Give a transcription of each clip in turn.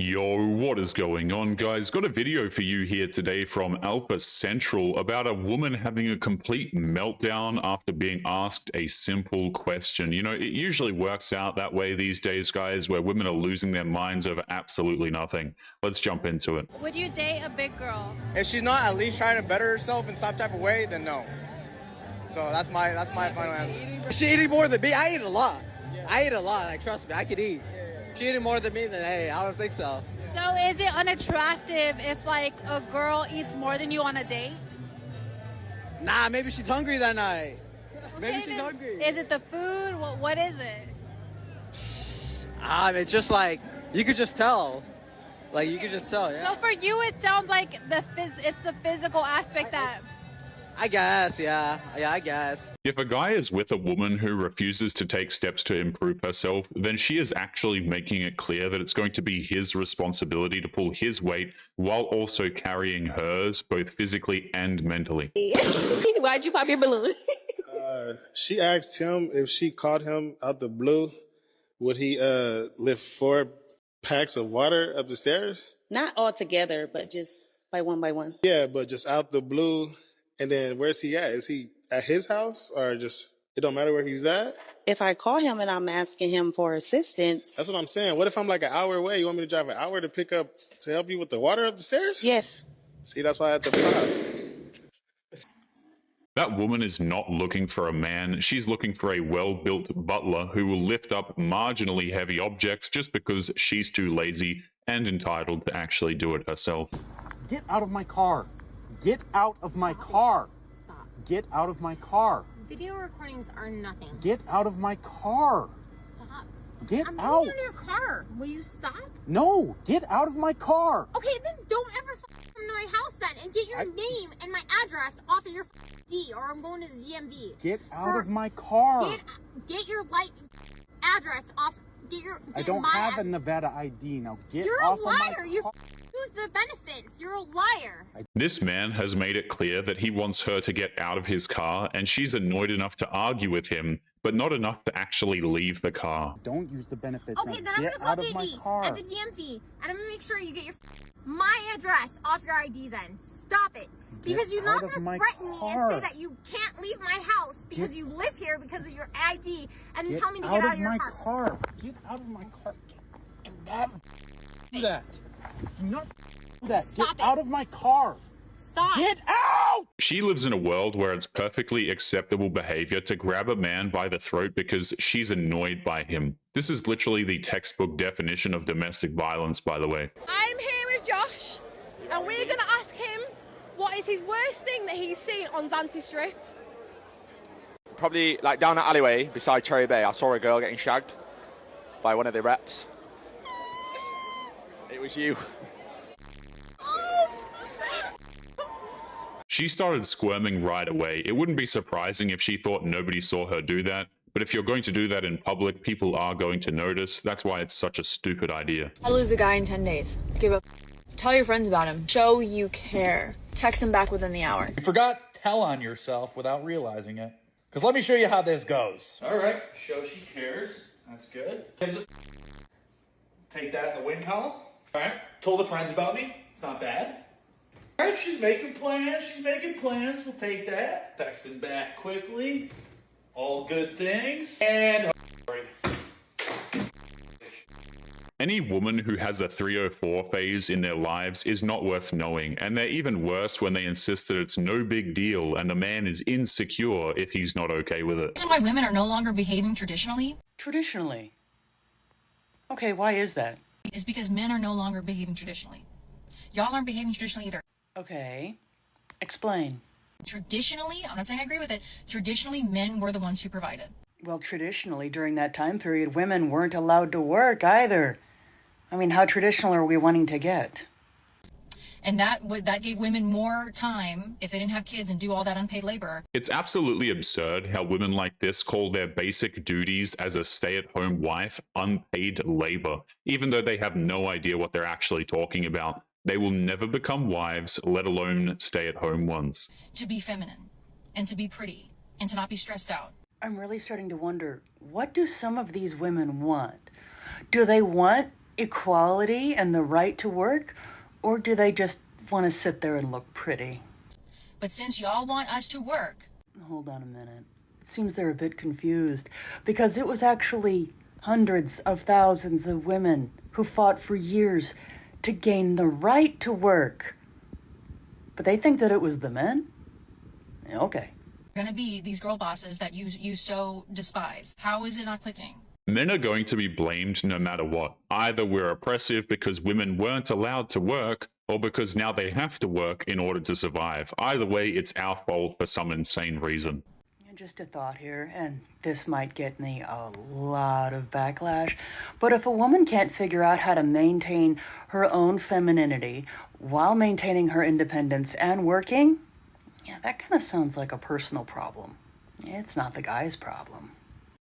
Yo, what is going on, guys? Got a video for you here today from Alpha Central about a woman having a complete meltdown after being asked a simple question. You know, it usually works out that way these days, guys, where women are losing their minds over absolutely nothing. Let's jump into it. Would you date a big girl? If she's not at least trying to better herself in some type of way, then no. So that's my final answer. She eating more than me? I eat a lot. I eat a lot. Like, trust me, I could eat. She eating more than me, then hey, I don't think so. So is it unattractive if like a girl eats more than you on a date? Nah, maybe she's hungry that night. Maybe Okay, she's then hungry. Is it the food? What is it? It's just like, you could just tell. Like, you could just tell, yeah. So for you, it sounds like it's the physical aspect that. I guess, yeah, I guess. If a guy is with a woman who refuses to take steps to improve herself, then she is actually making it clear that it's going to be his responsibility to pull his weight while also carrying hers, both physically and mentally. Why'd you pop your balloon? She asked him if she caught him out the blue, would he lift 4 packs of water up the stairs? Not all together, but just by one. Yeah, but just out the blue. And then where's he at? Is he at his house or just, it don't matter where he's at? If I call him and I'm asking him for assistance. That's what I'm saying. What if I'm like an hour away? You want me to drive an hour to help you with the water up the stairs? Yes. See, that's why I had to stop. That woman is not looking for a man. She's looking for a well-built butler who will lift up marginally heavy objects just because she's too lazy and entitled to actually do it herself. Get out of my car. Get out of my car. Stop. Get out of my car. Video recordings are nothing. Get out of my car. Stop. Get I'm out. getting in your car. Will you stop? No, get out of my car. Okay, then don't ever come to my house then and get your name and my address off of your D, or I'm going to the DMV. Get out of my car. Get your address off. I don't have a Nevada ID now. Get You're off a liar. of my You car. use the benefits. You're a liar. This man has made it clear that he wants her to get out of his car, and she's annoyed enough to argue with him, but not enough to actually leave the car. Don't use the benefits. Okay, now. then Get I'm out gonna of call my JD car. at the DMV, and I'm gonna make sure you get my address off your ID then. Stop it. Because you're not gonna threaten me and say that you can't leave my house because you live here because of your ID, and you tell me to get out of your car. Get out of my car. Do not do that. Do not do that. Get out of my car. Stop. Get out! She lives in a world where it's perfectly acceptable behavior to grab a man by the throat because she's annoyed by him. This is literally the textbook definition of domestic violence, by the way. I'm here with Josh, and we're going to ask him what is his worst thing that he's seen on Zante Strip. Probably like down that alleyway beside Cherry Bay, I saw a girl getting shagged by one of the reps. It was you. She started squirming right away. It wouldn't be surprising if she thought nobody saw her do that, but if you're going to do that in public, people are going to notice. That's why it's such a stupid idea. I'll lose a guy in 10 days. Give up. Tell your friends about him. Show you care. Text him back within the hour. You forgot tell on yourself without realizing it. Because let me show you how this goes. All right, show she cares. That's good. Take that in the win column. All right, told her friends about me. It's not bad. All right, she's making plans. We'll take that. Texting back quickly. All good things. And Any woman who has a 304 phase in their lives is not worth knowing, and they're even worse when they insist that it's no big deal and the man is insecure if he's not okay with it. Why women are no longer behaving traditionally? Traditionally? Okay, why is that? Is because men are no longer behaving traditionally. Y'all aren't behaving traditionally either. Okay, explain. Traditionally, I'm not saying I agree with it, traditionally men were the ones who provided. Well, traditionally, during that time period, women weren't allowed to work either. I mean, how traditional are we wanting to get? And that gave women more time if they didn't have kids and do all that unpaid labor. It's absolutely absurd how women like this call their basic duties as a stay-at-home wife unpaid labor, even though they have no idea what they're actually talking about. They will never become wives, let alone stay-at-home ones. To be feminine, and to be pretty, and to not be stressed out. I'm really starting to wonder, what do some of these women want? Do they want equality and the right to work, or do they just want to sit there and look pretty? But since y'all want us to work... Hold on a minute. It seems they're a bit confused, because it was actually hundreds of thousands of women who fought for years to gain the right to work. But they think that it was the men? Okay. Gonna be these girl bosses that you so despise. How is it not clicking? Men are going to be blamed no matter what. Either we're oppressive because women weren't allowed to work, or because now they have to work in order to survive. Either way, it's our fault for some insane reason. Just a thought here, and this might get me a lot of backlash, but if a woman can't figure out how to maintain her own femininity while maintaining her independence and working, yeah, that kind of sounds like a personal problem. It's not the guy's problem.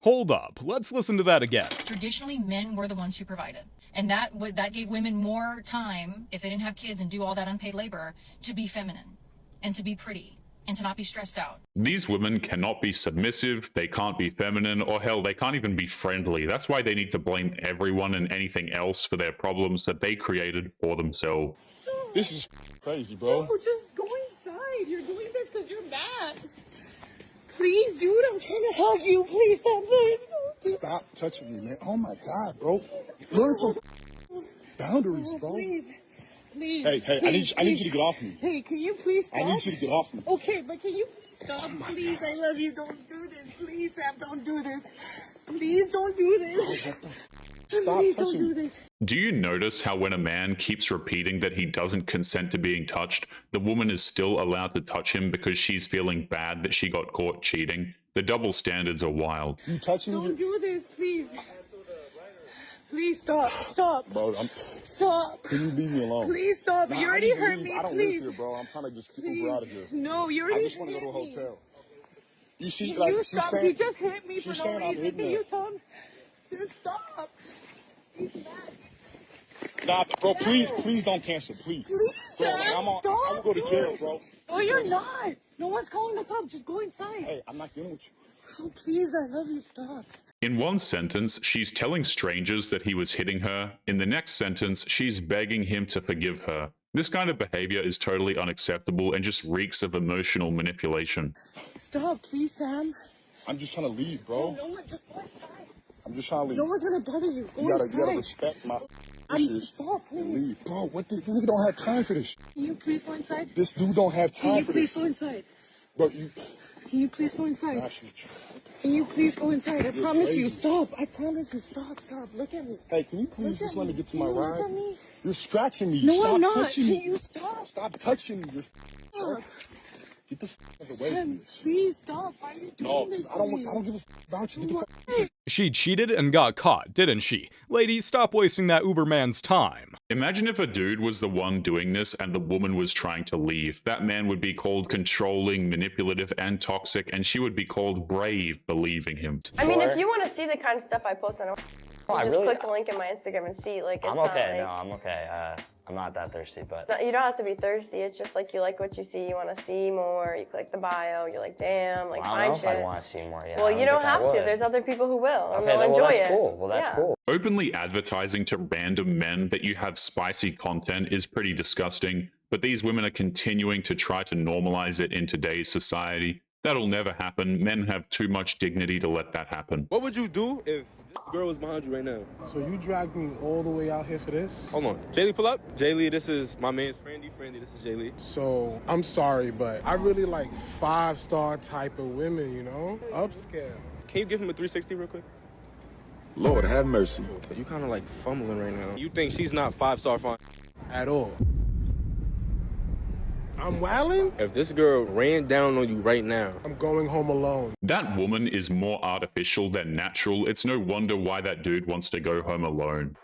Hold up, let's listen to that again. Traditionally, men were the ones who provided. And that gave women more time, if they didn't have kids and do all that unpaid labor, to be feminine and to be pretty and to not be stressed out. These women cannot be submissive, they can't be feminine, or hell, they can't even be friendly. That's why they need to blame everyone and anything else for their problems that they created for themselves. This is crazy, bro. No, just go inside. You're doing this because you're mad. Please, dude, I'm trying to help you. Please, stop. Stop touching me, man. Oh my God, bro. Learn some boundaries, bro. Please. Please. Hey, Please, I need you to get off me. Hey, can you please stop? I need you to get off me. Okay, but can you please stop? Please, I love you. Don't do this. Please, Sam, don't do this. Please don't do this. Stop Please touching don't do me. this. Do you notice how when a man keeps repeating that he doesn't consent to being touched, the woman is still allowed to touch him because she's feeling bad that she got caught cheating? The double standards are wild. You touching me? Don't do this, please. Please stop. Stop. Bro, Stop. Can you leave me alone? Please stop. Nah, You already hurt me. I don't Please. live here, bro. I'm trying to just keep Please. Uber out of here. No, you already I just want to go to a hurt me. hotel. You see, You like, she's stop. saying... You just hit me for she's no saying I'm reason. hitting Can her. you tell him? Just stop. He's mad. Nah, bro, please don't cancel, please. Please, Bro, Sam, I will go to jail, bro. No, you're not. No one's calling the cops. Just go inside. Hey, I'm not dealing with you. Oh, please, I love you. Stop. In one sentence, she's telling strangers that he was hitting her. In the next sentence, she's begging him to forgive her. This kind of behavior is totally unacceptable and just reeks of emotional manipulation. Stop, please, Sam. I'm just trying to leave, bro. No one, just go inside. I'm just trying to leave. No one's gonna bother you. Go You gotta inside. respect my wishes Stop, and please. leave. Bro, what this nigga don't have time for this. Can you please go inside? This dude don't have Can time you for please this. go inside? Bro, you... Can you please go inside? Nah, she's... Can you please go inside? I You're promise you. crazy. Stop. I promise you. Stop. Stop. Look at me. Hey, can you please Look just at let me me. get to Can my you look ride? at me? You're scratching me. No, Stop I'm not. touching Can me. you stop? Stop touching me. You're... Stop. Get the f*** away from Sam, this. please stop. Why are you doing No, this I don't to give a f*** about you. Get the me? f*** She cheated and got caught, didn't she? Lady, stop wasting that Uberman's time. Imagine if a dude was the one doing this and the woman was trying to leave. That man would be called controlling, manipulative, and toxic, and she would be called brave, believing him. I mean, if you want to see the kind of stuff I post on, I just really- click the link in my Instagram and see. Like, it's I'm not okay. like, No, I'm okay. I'm not that thirsty, but no, you don't have to be thirsty. It's just like you like what you see. You want to see more. You click the bio. You're like, damn, like I don't find know if shit. I want to see more. Yeah, Well, you don't think I have to. would. There's other people who will, and Okay, they'll well, enjoy that's it. cool. Well, that's Yeah. cool. Openly advertising to random men that you have spicy content is pretty disgusting, but these women are continuing to try to normalize it in today's society. That'll never happen. Men have too much dignity to let that happen. What would you do if this girl was behind you right now? So you dragged me all the way out here for this? Hold on. Jaylee, pull up. Jaylee, this is my man's Frandy. Frandy, this is Jaylee. So I'm sorry, but I really like 5-star type of women, you know? Upscale. Can you give him a 360 real quick? Lord, have mercy. You kind of like fumbling right now. You think she's not 5-star fine? At all. I'm wilding? If this girl ran down on you right now, I'm going home alone. That woman is more artificial than natural. It's no wonder why that dude wants to go home alone.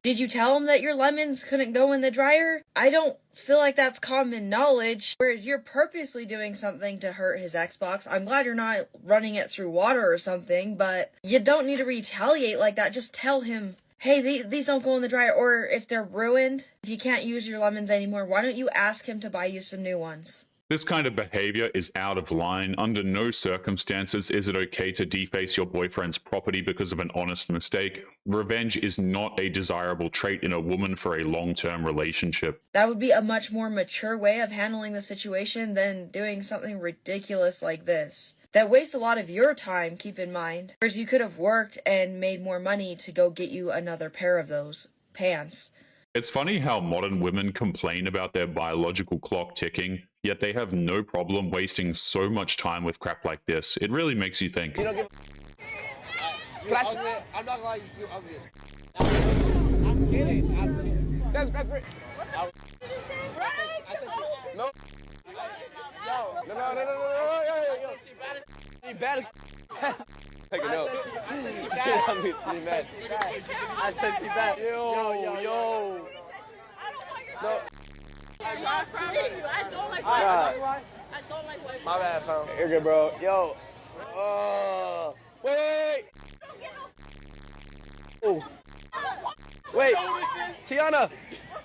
Did you tell him that your lemons couldn't go in the dryer? I don't feel like that's common knowledge. Whereas you're purposely doing something to hurt his Xbox. I'm glad you're not running it through water or something, but you don't need to retaliate like that. Just tell him, hey, these don't go in the dryer. Or if they're ruined, if you can't use your lemons anymore, why don't you ask him to buy you some new ones? This kind of behavior is out of line. Under no circumstances is it okay to deface your boyfriend's property because of an honest mistake. Revenge is not a desirable trait in a woman for a long-term relationship. That would be a much more mature way of handling the situation than doing something ridiculous like this. That wastes a lot of your time, keep in mind. Whereas you could have worked and made more money to go get you another pair of those pants. It's funny how modern women complain about their biological clock ticking, yet they have no problem wasting so much time with crap like this. It really makes you think. You don't give you ugly. I'm not gonna lie, you ugly as I'm kidding. That's great. No. No. She bad as take a note. She bad. I said she bad. Yo. No. I don't like white. My bad, fam. You're good, bro. Yo. Wait. Oh. Wait. Tiana.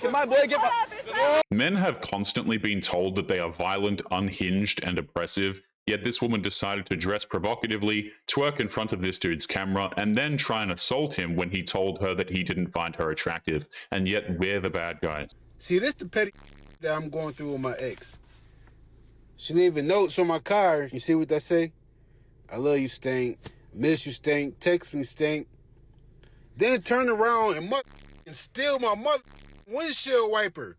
Can my boy get my... Men have constantly been told that they are violent, unhinged, and oppressive, yet this woman decided to dress provocatively, twerk in front of this dude's camera, and then try and assault him when he told her that he didn't find her attractive. And yet we're the bad guys. See, this the petty that I'm going through with my ex. She leaving notes on my car. You see what that say? I love you, Stank. Miss you, Stank. Text me, Stank. Then turn around and steal my windshield wiper.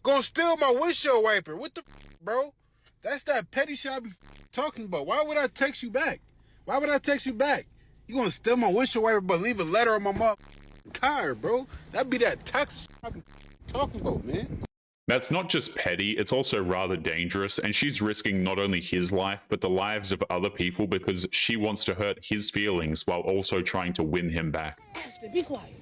Gonna steal my windshield wiper. What the bro? That's that petty shit I be talking about. Why would I text you back? Why would I text you back? You gonna steal my windshield wiper but leave a letter on my car, bro? That'd be that toxic shit I be talking about, man. That's not just petty, it's also rather dangerous, and she's risking not only his life, but the lives of other people because she wants to hurt his feelings while also trying to win him back. Ashley, be quiet.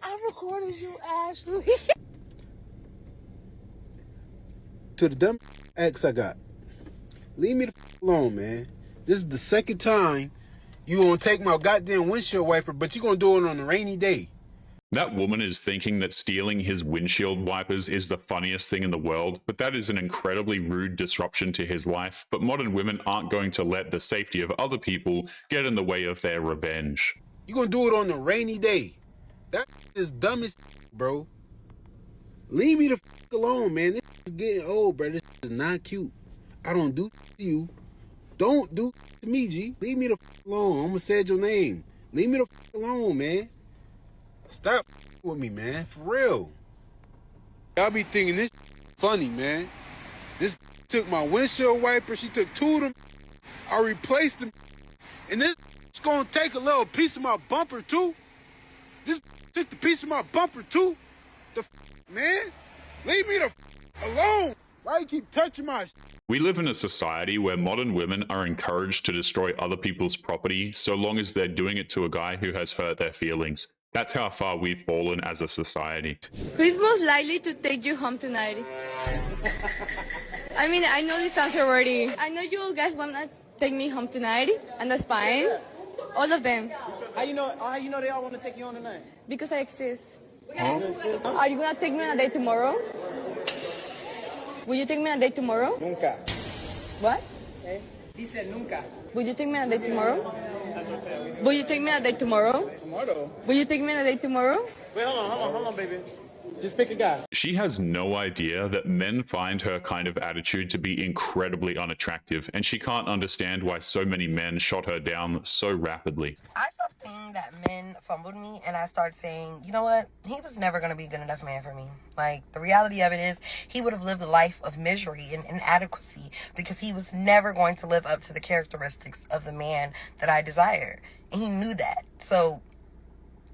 I recorded you, Ashley. To the dumb ex I got. Leave me the alone, man. This is the second time you gonna take my goddamn windshield wiper, but you gonna do it on a rainy day. That woman is thinking that stealing his windshield wipers is the funniest thing in the world, but that is an incredibly rude disruption to his life. But modern women aren't going to let the safety of other people get in the way of their revenge. You gonna do it on a rainy day. That is dumb as bro. Leave me the alone, man. This is getting old, bro. This is not cute. I don't do to you. Don't do to me, G. Leave me the alone. I'm gonna say your name. Leave me the alone, man. Stop with me, man. For real. I be thinking this funny, man. This took my windshield wiper. She took two of them. I replaced them. And this gonna take a little piece of my bumper, too. This took the piece of my bumper, too. Man. Leave me the alone. Why you keep touching my We live in a society where modern women are encouraged to destroy other people's property so long as they're doing it to a guy who has hurt their feelings. That's how far we've fallen as a society. Who is most likely to take you home tonight? I mean, I know this answer already. I know you guys wanna take me home tonight, and that's fine. All of them. How you know they all want to take you on tonight? Because I exist. Huh? Are you gonna take me on a date tomorrow? Will you take me on a date tomorrow? Nunca. What? He said nunca. Will you take me on a date tomorrow? Will you take me on a date tomorrow? Tomorrow? Will you take me on a date tomorrow? Wait, hold on, baby. Just pick a guy. She has no idea that men find her kind of attitude to be incredibly unattractive, and she can't understand why so many men shot her down so rapidly. I stopped thinking that men fumbled me, and I started saying, you know what? He was never going to be a good enough man for me. Like, the reality of it is, he would have lived a life of misery and inadequacy because he was never going to live up to the characteristics of the man that I desire. And he knew that. So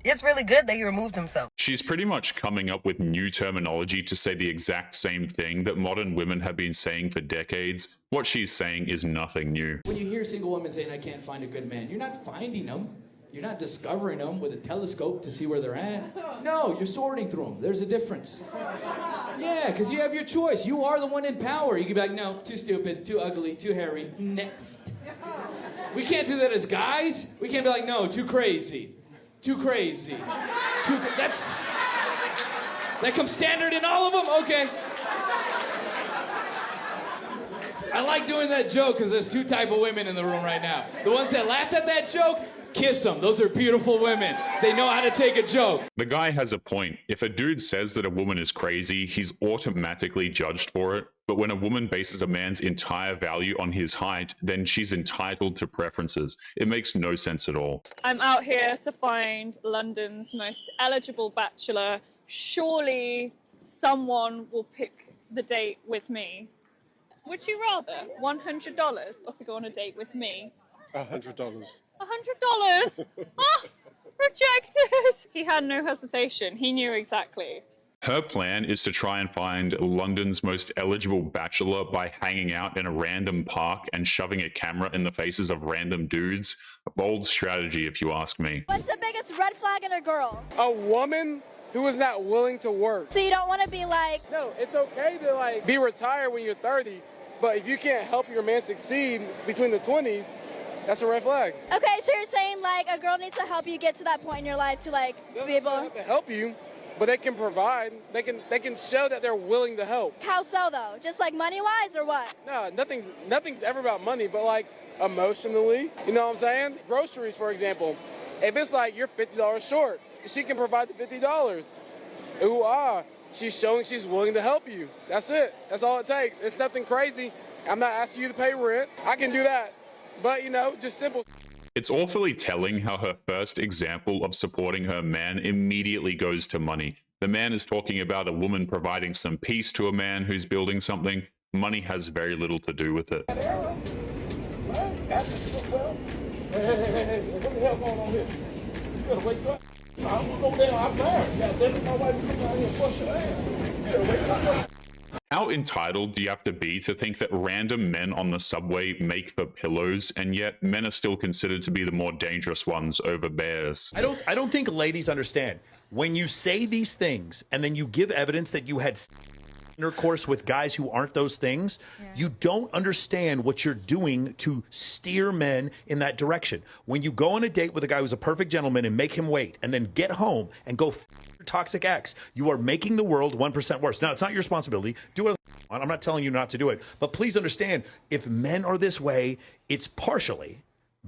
it's really good that he removed himself. She's pretty much coming up with new terminology to say the exact same thing that modern women have been saying for decades. What she's saying is nothing new. When you hear single women saying, I can't find a good man, you're not finding them. You're not discovering them with a telescope to see where they're at. No, you're sorting through them. There's a difference. Yeah, because you have your choice. You are the one in power. You can be like, no, too stupid, too ugly, too hairy. Next. We can't do that as guys. We can't be like, no, too crazy. Too crazy. That comes standard in all of them? Okay. I like doing that joke because there's two type of women in the room right now. The ones that laughed at that joke, kiss them. Those are beautiful women. They know how to take a joke. The guy has a point. If a dude says that a woman is crazy, he's automatically judged for it. But when a woman bases a man's entire value on his height, then she's entitled to preferences. It makes no sense at all. I'm out here to find London's most eligible bachelor. Surely someone will pick the date with me. Would you rather $100 or to go on a date with me? $100. $100? Oh, rejected! He had no hesitation. He knew exactly. Her plan is to try and find London's most eligible bachelor by hanging out in a random park and shoving a camera in the faces of random dudes. A bold strategy, if you ask me. What's the biggest red flag in a girl? A woman who is not willing to work. So you don't want to be like... No, it's okay to like be retired when you're 30, but if you can't help your man succeed between the 20s, that's a red flag. Okay, so you're saying like a girl needs to help you get to that point in your life to like be able... They have to help you, but they can provide. They can show that they're willing to help. How so though? Just like money-wise or what? No, nothing's ever about money, but like emotionally, you know what I'm saying? Groceries, for example. If it's like you're $50 short, she can provide the $50. Ooh, she's showing she's willing to help you. That's it. That's all it takes. It's nothing crazy. I'm not asking you to pay rent. I can do that. But, you know, just simple. It's awfully telling how her first example of supporting her man immediately goes to money. The man is talking about a woman providing some peace to a man who's building something. Money has very little to do with it. Hey, what the hell going on here? You better wake up. I'm gonna go down. I'm married. Yeah, then my wife will come down here and bust your ass. You better wake up. How entitled do you have to be to think that random men on the subway make for pillows, and yet men are still considered to be the more dangerous ones over bears? I don't think ladies understand. When you say these things and then you give evidence that you had intercourse with guys who aren't those things, you don't understand what you're doing to steer men in that direction. When you go on a date with a guy who's a perfect gentleman and make him wait and then get home and go your toxic ex, you are making the world 1% worse. Now, it's not your responsibility. Do whatever you want. I'm not telling you not to do it. But please understand, if men are this way, it's partially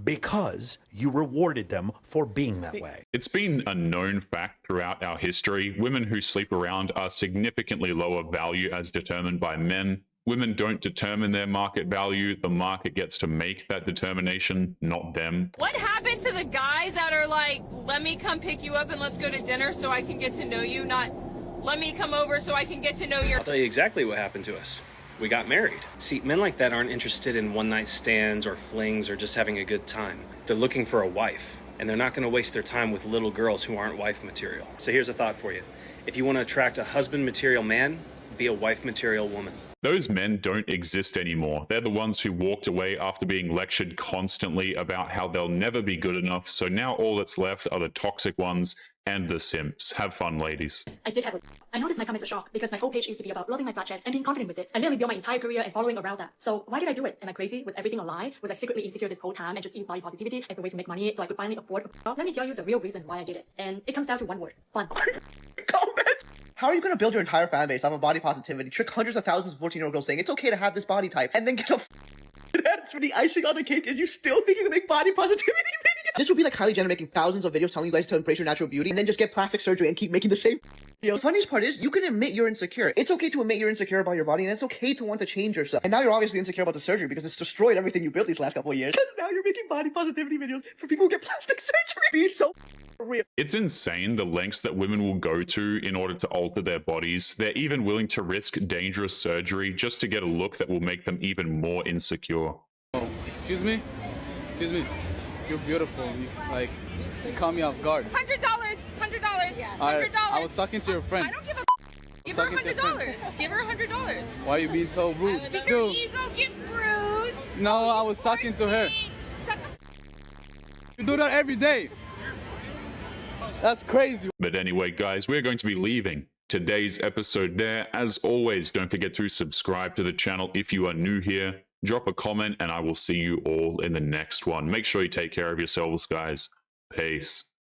because you rewarded them for being that way. It's been a known fact throughout our history. Women who sleep around are significantly lower value as determined by men. Women don't determine their market value. The market gets to make that determination, not them. What happened to the guys that are like, let me come pick you up and let's go to dinner so I can get to know you, not let me come over so I can get to know your... I'll tell you exactly what happened to us. We got married. See, men like that aren't interested in one-night stands or flings or just having a good time. They're looking for a wife, and they're not going to waste their time with little girls who aren't wife material. So here's a thought for you. If you want to attract a husband material man, be a wife material woman. Those men don't exist anymore. They're the ones who walked away after being lectured constantly about how they'll never be good enough. So now all that's left are the toxic ones and the simps. Have fun, ladies. I did have a... I know this might come as a shock because my whole page used to be about loving my fat chest and being confident with it. I literally built my entire career and following around that. So why did I do it? Am I crazy? Was everything a lie? Was I secretly insecure this whole time and just use body positivity as a way to make money so I could finally afford a... Let me tell you the real reason why I did it. And it comes down to one word. Fun. How are you going to build your entire fan base off of body positivity, trick hundreds of thousands of 14-year-old girls saying it's okay to have this body type, and then get a that's for the icing on the cake is you still think you can make body positivity videos? This would be like Kylie Jenner making thousands of videos telling you guys to embrace your natural beauty and then just get plastic surgery and keep making the same. You know, the funniest part is you can admit you're insecure. It's okay to admit you're insecure about your body, and it's okay to want to change yourself. And now you're obviously insecure about the surgery because it's destroyed everything you built these last couple of years. Because now you're making body positivity videos for people who get plastic surgery. Be so real. It's insane the lengths that women will go to in order to alter their bodies. They're even willing to risk dangerous surgery just to get a look that will make them even more insecure. Oh, excuse me? Excuse me. You're beautiful. You caught me off guard. $100. $100. Yeah. $100. I was talking to your friend. I don't give a Give her $100. Give her $100. Why are you being so rude? Your ego get bruised. No, I was talking to her. You do that every day. That's crazy. But anyway, guys, we're going to be leaving today's episode there. As always, don't forget to subscribe to the channel if you are new here. drop a comment, and I will see you all in the next one. Make sure you take care of yourselves, guys. Peace.